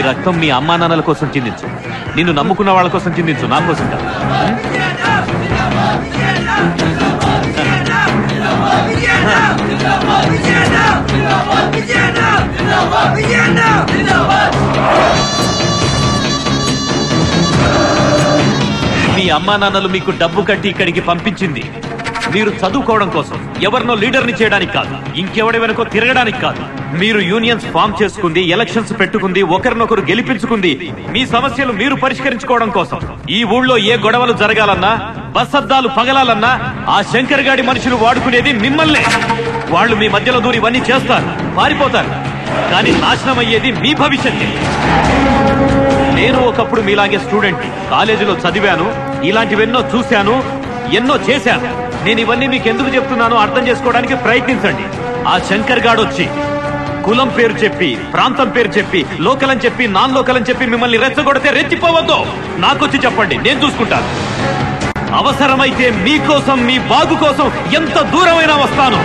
రక్తం మీ అమ్మా నాన్నల కోసం చిందించు, నిన్ను నమ్ముకున్న వాళ్ళ కోసం చిందించు, నా కోసం కాదు. మీ అమ్మా నాన్నలు మీకు డబ్బు కట్టి ఇక్కడికి పంపించింది మీరు చదువుకోవడం కోసం, ఎవరినో లీడర్ని చేయడానికి కాదు, ఇంకెవడి వెనుకో తిరగడానికి కాదు. మీరు యూనియన్స్ ఫామ్ చేసుకుంది, ఎలక్షన్స్ పెట్టుకుంది, ఒకరినొకరు గెలిపించుకుంది మీ సమస్యలు మీరు పరిష్కరించుకోవడం కోసం. ఈ ఊళ్ళో ఏ గొడవలు జరగాలన్నా, బస్సద్దాలు పగలాలన్నా ఆ శంకర్ గాడి మనుషులు వాడుకునేది మిమ్మల్నే. వాళ్ళు మీ మధ్యలో దూరి ఇవన్నీ చేస్తారు, పారిపోతారు, కానీ నాశనం అయ్యేది మీ భవిష్యత్తే. నేను ఒకప్పుడు మీలాగే స్టూడెంట్, కాలేజీలో చదివాను, ఇలాంటివెన్నో చూశాను, ఎన్నో చేశాను. నేను ఇవన్నీ మీకు ఎందుకు చెప్తున్నానో అర్థం చేసుకోవడానికి ప్రయత్నించండి. ఆ శంకర్ గాడు వచ్చి కులం పేరు చెప్పి, ప్రాంతం పేరు చెప్పి, లోకల్ అని చెప్పి, నాన్ లోకల్ అని చెప్పి మిమ్మల్ని రెచ్చగొడితే రెచ్చిపోవద్దు, నాకొచ్చి చెప్పండి, నేను చూసుకుంటాను. అవసరమైతే మీకోసం, మీ బాగు కోసం ఎంత దూరమైనా వస్తాను.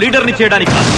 లీడర్ని చేయడానికి కాదు.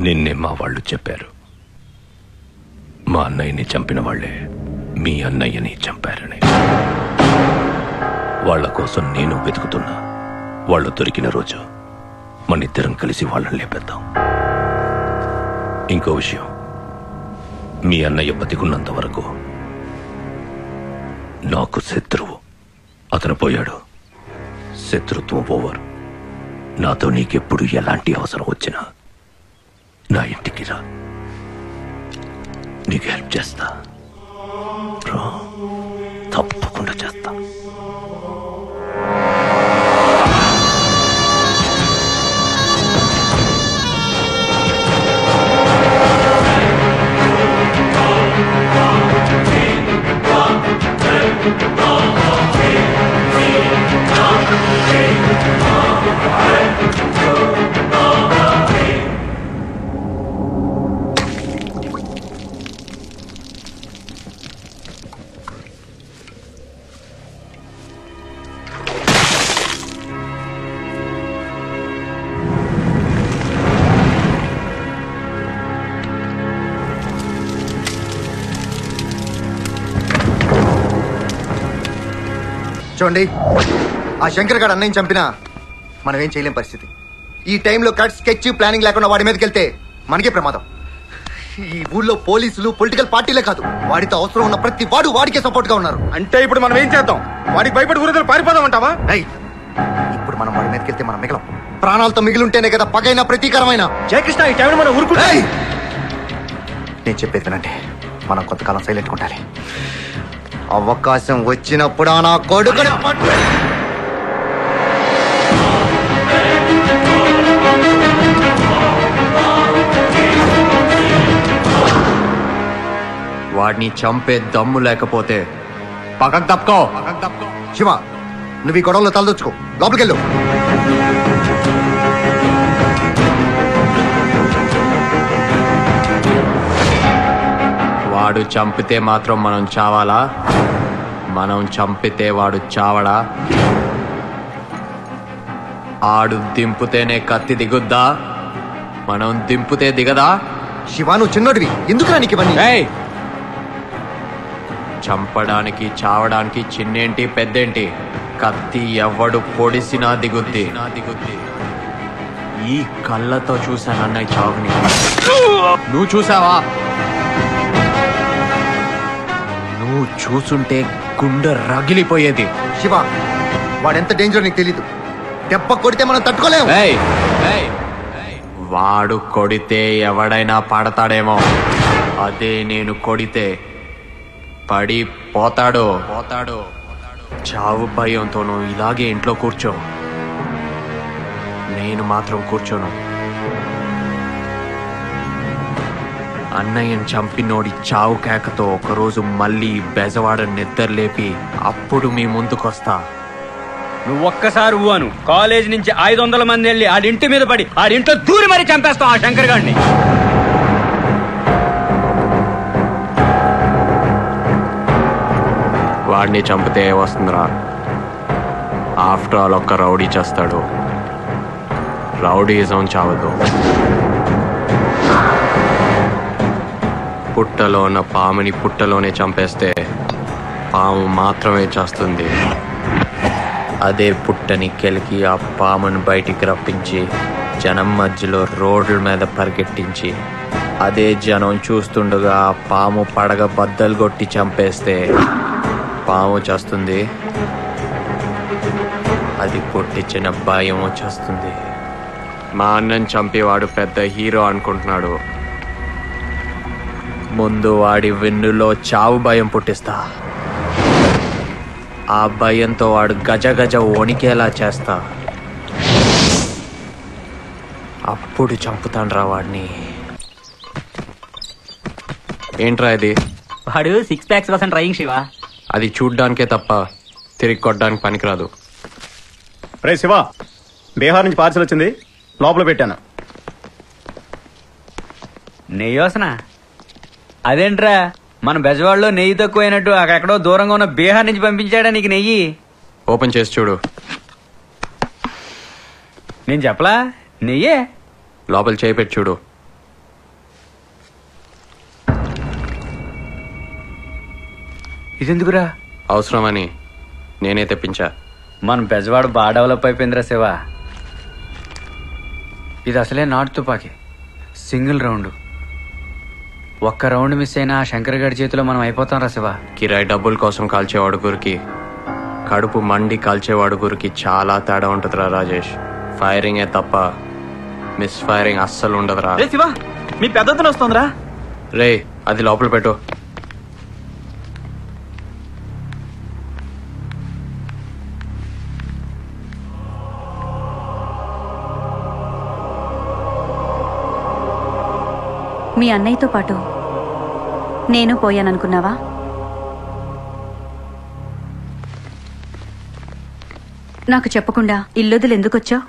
నిన్నే మా వాళ్ళు చెప్పారు, మా అన్నయ్యని చంపిన వాళ్లే మీ అన్నయ్యని చంపారని. వాళ్ల కోసం నేను వెతుకుతున్నా. వాళ్ళు దొరికిన రోజు మనిద్దరం కలిసి వాళ్ళని లేపేద్దాం. ఇంకో విషయం, మీ అన్నయ్య బతికున్నంత వరకు నాకు శత్రువు. అతను పోయాడు, శత్రుత్వం ఓవర్. నాతో నీకెప్పుడు ఎలాంటి అవసరం వచ్చినా నా ఇంటికి రా, నీకు హెల్ప్ చేస్తా, తప్పకుండా చేస్తా. చూడండి, ఆ శంకర్ గారు అన్నయ్యని చంపినా మనం ఏం చేయలేం పరిస్థితి. ఈ టైంలో కట్ స్కెచ్ ప్లానింగ్ లేకుండా వాడి మీదకి వెళ్తే మనకే ప్రమాదం. ఈ ఊళ్ళో పోలీసులు పొలిటికల్ పార్టీలే కాదు, వాడితో అవసరం ఉన్న ప్రతి వాడు వాడికే సపోర్ట్ గా ఉన్నారు. అంటే ఇప్పుడు మనం ఏం చేద్దాం? వాడికి భయపడి ఊరితో పారిపోదాం అంటావా? ఇప్పుడు మనం వాడి మీదకి వెళ్తే మనం మిగలం. ప్రాణాలతో మిగిలింటేనే కదా పగైనా ప్రతీకారమైన. జయకృష్ణ, ఈ టైంలో మనం ఊరుకు. నేను చెప్పేది వినండి, మనం కొంతకాలం సైలెంట్ ఉండాలి. అవకాశం వచ్చినప్పుడు నా కొడుకుని వాడిని చంపే దమ్ము లేకపోతే పక్కకు తప్పుకో. శివ, నువ్వు ఈ గొడవలో తలదొచ్చుకో, లోపలికెళ్ళు. వాడు చంపితే మాత్రం మనం చావాలా? మనం చంపితే వాడు చావడా? ఆడు దింపుతేనే కత్తి దిగుద్దా? మనం దింపుతే దిగదా? శివ, నువ్వు చిన్నోడివి, ఎందుకు నీకు ఇవన్నీ? చంపడానికి చావడానికి చిన్నేంటి పెద్దేంటి? కత్తి ఎవడు పొడిసినా దిగుద్ది. ఈ కళ్ళతో చూశాను అన్నయ్య చావుని. నువ్వు చూసావా? నువ్వు చూసుంటే గుండె రగిలిపోయేది. శివ, వాడెంత డేంజర్ నీకు తెలీదు. దెబ్బ కొడితే మనం తట్టుకోలేము. వాడు కొడితే ఎవడైనా పడతాడేమో, అదే నేను కొడితే పడి పోతాడు. చావు భయంతోనూ ఇలాగే ఇంట్లో కూర్చో. నేను మాత్రం కూర్చోను. అన్నయ్యని చంపినోడి చావు కేకతో ఒకరోజు మళ్ళీ బెజవాడ నిద్రలేపి అప్పుడు మీ ముందుకొస్తా. నువ్వొక్కసారి ఊను, కాలేజ్ నుంచి 500 మంది వెళ్ళి ఆడింటి మీద పడి ఆడింట్లో దూరి మరీ చంపేస్తాం ఆ శంకర్ గారిని. వాడిని చంపితే వస్తుందిరా? ఆఫ్టర్ ఆల్ ఒక్క రౌడీ చేస్తాడు, రౌడీజం చావదు. పుట్టలో ఉన్న పాముని పుట్టలోనే చంపేస్తే పాము మాత్రమే చేస్తుంది. అదే పుట్టని కెలికి ఆ పామును బయటికి రప్పించి జనం మధ్యలో రోడ్ల మీద పరిగెట్టించి అదే జనం చూస్తుండగా ఆ పాము పడగ బద్దలు కొట్టి చంపేస్తే పాము చేస్తుంది. అది పుట్టించిన భయం వచ్చేస్తుంది. మా అన్నని చంపేవాడు పెద్ద హీరో అనుకుంటున్నాడు. ముందు వాడి వెన్నులో చావు భయం పుట్టిస్తా. ఆ భయంతో వాడు గజ గజ వణికేలా చేస్తా. అప్పుడు చంపుతాన్రా వాడిని. ఏంట్రా ఇది? వాడు 6 packs కోసం ట్రైయింగ్ శివ. అది చూడ్డానికే తప్ప తిరిగి కొట్టడానికి పనికిరాదు. రే శివ, బీహార్ నుంచి పార్సల్ వచ్చింది, లోపల పెట్టాను. నెయ్యి వసనా? అదేంట్రా, మన బెజవాడలో నెయ్యి తక్కువైనట్టు అక్కడెక్కడో దూరంగా ఉన్న బీహార్ నుంచి పంపించాడా నీకు నెయ్యి? ఓపెన్ చేసి చూడు. నేను చెప్పలా నెయ్యే. లోపల చేయి పెట్టి చూడు. ఇదెందుకురా? అవసరమని నేనే తెప్పించా. మన బెజవాడ బాగా డెవలప్ అయిపోయిందిరా శివ. ఇది అసలే నాటు తుపాకీ, సింగిల్ రౌండ్. ఒక్క రౌండ్ మిస్ అయినా శంకర్ గారి చేతిలో మనం అయిపోతాం రా శివ. కిరాయి డబ్బుల కోసం కాల్చేవాడు గురికి, కడుపు మండి కాల్చేవాడు గురికి చాలా తేడా ఉంటుందిరా రాజేష్. ఫైరింగే తప్ప మిస్ ఫైరింగ్ అస్సలు ఉండదురా. శివ, మీ పెద్దతను వస్తుందిరా. రే, అది లోపల పెట్టు. మీ అన్నయ్యతో పాటు నేను పోయాననుకున్నావా? నాకు చెప్పకుండా ఇల్లొదిలు ఎందుకొచ్చావు?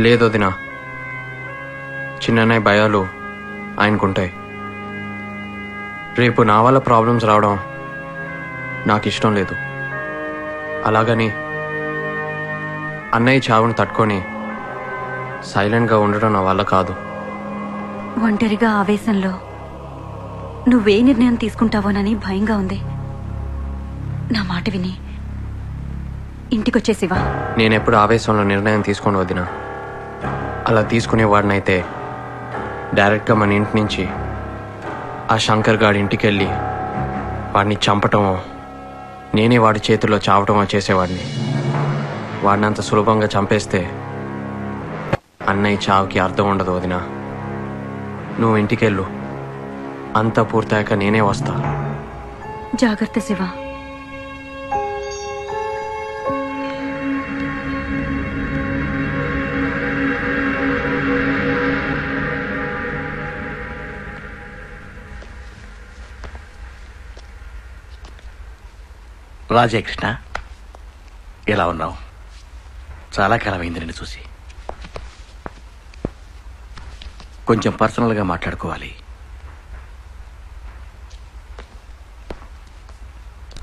లేదు వదినా, చిన్నన్నయ్య భయాలు ఆయనకుంటాయి. రేపు నా వల్ల ప్రాబ్లమ్స్ రావడం నాకు ఇష్టం లేదు. అలాగని అన్నయ్య చావును తట్టుకొని సైలెంట్గా ఉండడం నా వల్ల కాదు. ఒంటరిగా ఆవేశంలో నువ్వే నిర్ణయం తీసుకుంటావోనని భయంగా ఉంది. నా మాట విని ఇంటికొచ్చే శివ. నేనెప్పుడు ఆవేశంలో నిర్ణయం తీసుకోను వదినా. అలా తీసుకునేవాడినైతే డైరెక్ట్గా మన ఇంటి నుంచి ఆ శంకర్ గాడి ఇంటికి వెళ్ళి వాడిని చంపటమో నేనే వాడి చేతుల్లో చావటమో చేసేవాడిని. వాడిని అంత సులభంగా చంపేస్తే అన్నయ్య చావుకి అర్థం ఉండదు వదినా. నువ్వు ఇంటికెళ్ళు, అంతా పూర్తయ్యాక నేనే వస్తా. జాగ్రత్త శివ. రాజకృష్ణ, ఎలా ఉన్నావు? చాలా కాలమైంది నిన్ను చూసి. కొంచెం పర్సనల్గా మాట్లాడుకోవాలి.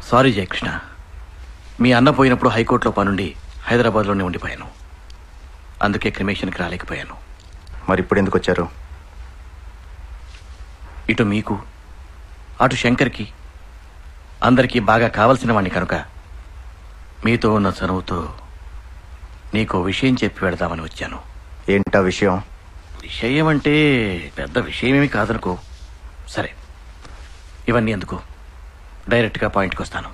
సారీ జయకృష్ణ, మీ అన్న పోయినప్పుడు హైకోర్టులో పనుండి హైదరాబాద్లోనే ఉండిపోయాను. అందుకే క్రిమేషన్కి రాలేకపోయాను. మరి ఇప్పుడు ఎందుకు వచ్చారు? ఇటు మీకు అటు శంకర్కి అందరికీ బాగా కావలసిన వాడిని కనుక మీతో ఉన్న చనువుతో నీకో విషయం చెప్పి పెడదామని వచ్చాను. ఏంటా విషయం? విషయం అంటే పెద్ద విషయమేమి కాదనుకో. సరే, ఇవన్నీ ఎందుకు, డైరెక్ట్గా పాయింట్కి వస్తాను.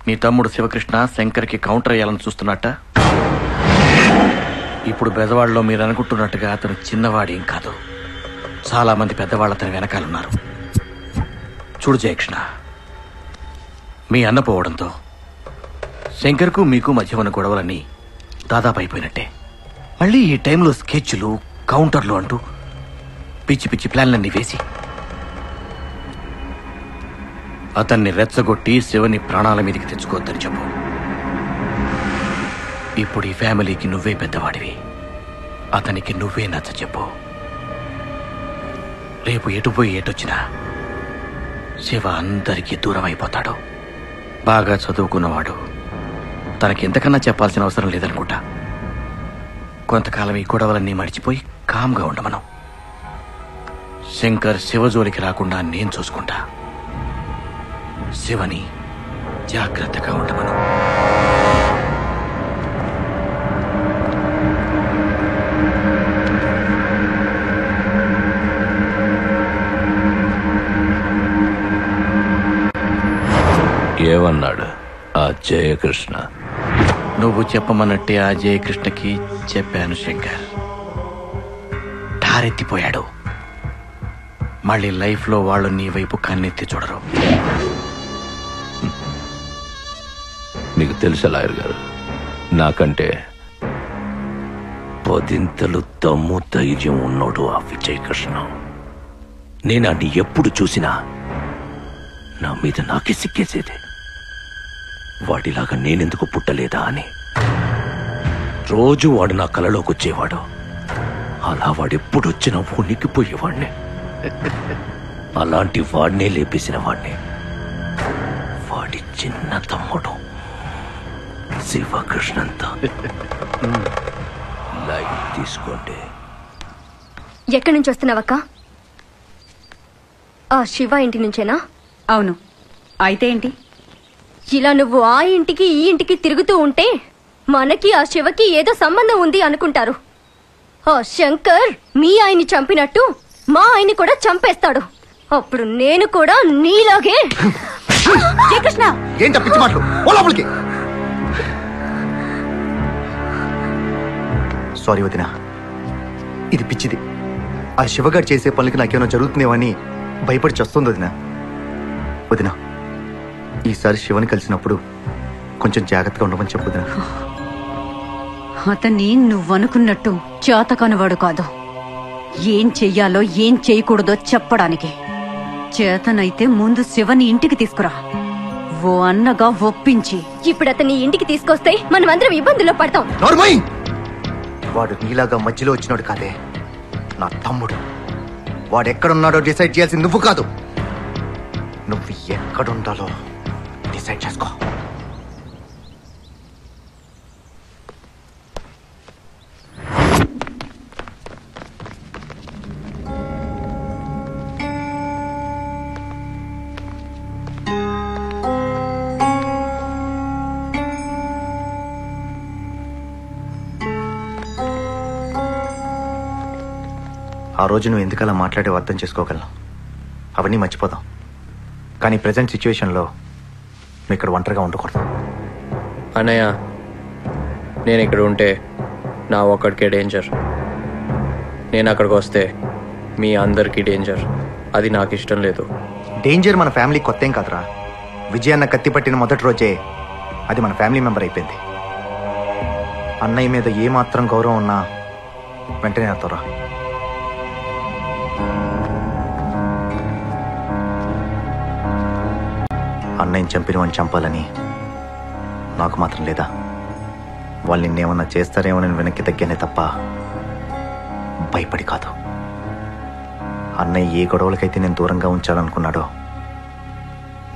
నీ తమ్ముడు శివకృష్ణ శంకర్కి కౌంటర్ అయ్యాలని చూస్తున్నట్ట. ఇప్పుడు బెజవాడలో మీరు అనుకుంటున్నట్టుగా అతను చిన్నవాడేం కాదు. చాలామంది పెద్దవాళ్ళు అతని వెనకాలన్నారు. చూడు జయకృష్ణ, మీ అన్న పోవడంతో శంకర్కు మీకు మధ్య ఉన్న గొడవలన్నీ దాదాపు అయిపోయినట్టే. మళ్ళీ ఈ టైంలో స్కెచ్లు కౌంటర్లు అంటూ పిచ్చి పిచ్చి ప్లాన్లన్నీ వేసి అతన్ని రెచ్చగొట్టి శివని ప్రాణాల మీదకి తెచ్చుకోవద్దని చెప్పు. ఇప్పుడు ఈ ఫ్యామిలీకి నువ్వే పెద్దవాడివి. అతనికి నువ్వే నచ్చ చెప్పు. రేపు ఎటుపోయి ఏటొచ్చినా శివ అందరికీ దూరం అయిపోతాడు. బాగా చదువుకున్నవాడు, తనకి ఎంతకన్నా చెప్పాల్సిన అవసరం లేదనుకుంటా. కొంతకాలం ఈ గొడవలన్నీ మర్చిపోయి కామ్గా ఉండమను. శంకర్ శివజోలికి రాకుండా నేను చూసుకుంటా. శివని జాగ్రత్తగా ఉండమను. ఏమన్నాడు ఆ జయకృష్ణ? నువ్వు చెప్పమన్నట్టే ఆ జయకృష్ణకి చెప్పాను శంకర్. ఠారెత్తిపోయాడు. మళ్ళీ లైఫ్లో వాళ్ళు నీ వైపు కన్నెత్తి చూడరు. మీకు తెలుసా లాయర్ గారు, నాకంటే 10 దమ్ము ధైర్యం ఉన్నాడు ఆ విజయ్ కృష్ణ. నేను అన్ని ఎప్పుడు చూసినా నా మీద నాకే సిక్కేసేదే. వాడిలాగా నేనెందుకు పుట్టలేదా అని రోజు వాడు నా కలలోకి వచ్చేవాడు. అలా వాడెప్పుడు వచ్చినా ఉనికిపోయేవాడిని. అలాంటి వాడినే లేపేసిన వాడిని వాడి చిన్న తమ్ముడు శివకృష్ణంతో. లైఫ్ తీసుకోండి. ఎక్కడి నుంచి వస్తున్నావక్క? ఆ శివ ఇంటి నుంచేనా? అవును. అయితే ఏంటి? ఇలా నువ్వు ఆ ఇంటికి ఈ ఇంటికి తిరుగుతూ ఉంటే మనకి ఆ శివకి ఏదో సంబంధం ఉంది అనుకుంటారు. ఆ శంకర్ మీ ఆయన్ని చంపినట్టు మా ఆయన్ని కూడా చంపేస్తాడు. అప్పుడు నేను కూడా నీలాగే. జయకృష్ణ, ఏంట పిచ్చి మాటలు? ఓ లోపలికి. సారీ వదినా, ఇది పిచ్చిది. ఆ శివగాడు చేసే పనులకి నాకేమైనా జరుగుతుందేమని భయపడి చస్తుంది వదినా. వదినా, ఈసారి శివని కలిసినప్పుడు కొంచెం జాగ్రత్తగా ఉండమని చెప్పు వదినా. అతన్ని నువ్వనుకున్నట్టు చేతకానివాడు కాదు. ఏం చెయ్యాలో ఏం చేయకూడదో చెప్పడానికి. చేతనైతే ముందు శివని ఇంటికి తీసుకురా. ఓ అన్నగా ఒప్పించి. ఇప్పుడు అతన్ని ఇంటికి తీసుకొస్తే మనమందరం ఇబ్బందుల్లో పడతాం. నార్మల్, వాడు నీలాగా మధ్యలో వచ్చినాడు కాదే, నా తమ్ముడు. వాడు ఎక్కడున్నాడో డిసైడ్ చేయాల్సింది నువ్వు కాదు. నువ్వు ఎక్కడుండాలో డిసైడ్ చేసుకో. రోజు నువ్వు ఎందుకలా మాట్లాడే అర్థం చేసుకోగలను. అవన్నీ మర్చిపోదాం. కానీ ప్రజెంట్ సిచ్యువేషన్లో నువ్వు ఇక్కడ ఒంటరిగా ఉండకూడదు. అన్నయ్య, నేను ఇక్కడ ఉంటే నా ఒక్కడికే డేంజర్. నేను అక్కడికి వస్తే మీ అందరికీ డేంజర్. అది నాకు ఇష్టం లేదు. డేంజర్ మన ఫ్యామిలీ కొత్త ఏం కాదురా. విజయన్న కత్తి పట్టిన మొదటి రోజే అది మన ఫ్యామిలీ మెంబర్ అయిపోయింది. అన్నయ్య మీద ఏమాత్రం గౌరవం ఉన్నా వెంటనే నాతోరా. అన్నయ్యని చంపిన వాడిని చంపాలని నాకు మాత్రం లేదా? వాళ్ళు నిన్నేమన్నా చేస్తారేమో నేను వెనక్కి తగ్గానే తప్ప భయపడి కాదు. అన్నయ్య ఏ గొడవలకైతే నేను దూరంగా ఉంచాలనుకున్నాడో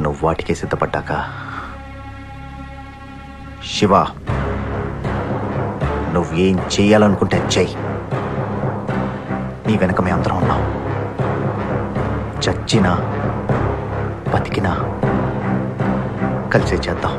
నువ్వు వాటికే సిద్ధపడ్డాక, శివ నువ్వేం చేయాలనుకుంటే చెయ్యి. నీ వెనక మేము అందరం ఉన్నాం. చచ్చినా బతికినా కలిసే చేద్దాం.